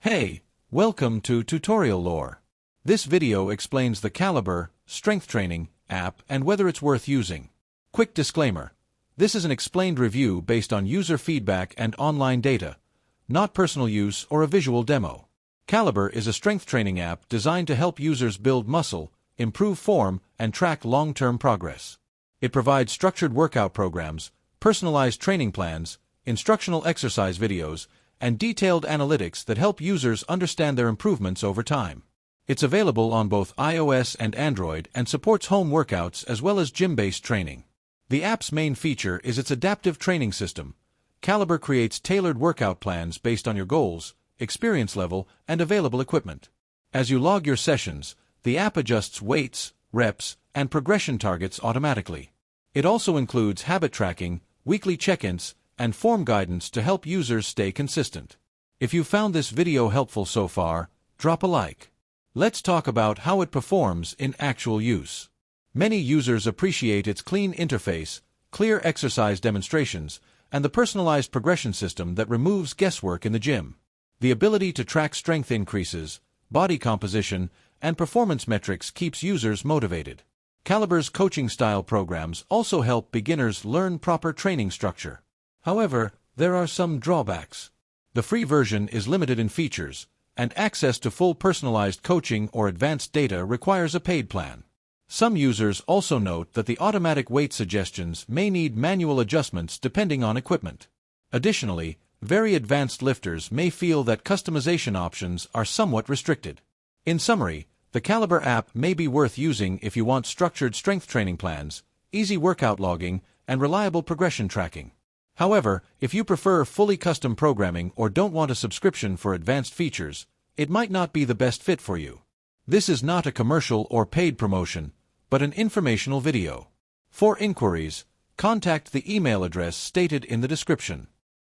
Hey, welcome to Tutorial Lore. This video explains the Caliber strength training app and whether it's worth using. Quick disclaimer. This is an explained review based on user feedback and online data, not personal use or a visual demo. Caliber is a strength training app designed to help users build muscle, improve form, and track long-term progress. It provides structured workout programs, personalized training plans, instructional exercise videos, and detailed analytics that help users understand their improvements over time. It's available on both iOS and Android and supports home workouts as well as gym-based training. The app's main feature is its adaptive training system. Caliber creates tailored workout plans based on your goals, experience level, and available equipment. As you log your sessions, the app adjusts weights, reps, and progression targets automatically. It also includes habit tracking, weekly check-ins, and form guidance to help users stay consistent. If you found this video helpful so far, drop a like. Let's talk about how it performs in actual use. Many users appreciate its clean interface, clear exercise demonstrations, and the personalized progression system that removes guesswork in the gym. The ability to track strength increases, body composition, and performance metrics keeps users motivated. Caliber's coaching-style programs also help beginners learn proper training structure. However, there are some drawbacks. The free version is limited in features, and access to full personalized coaching or advanced data requires a paid plan. Some users also note that the automatic weight suggestions may need manual adjustments depending on equipment. Additionally, very advanced lifters may feel that customization options are somewhat restricted. In summary, the Caliber app may be worth using if you want structured strength training plans, easy workout logging, and reliable progression tracking. However, if you prefer fully custom programming or don't want a subscription for advanced features, it might not be the best fit for you. This is not a commercial or paid promotion, but an informational video. For inquiries, contact the email address stated in the description.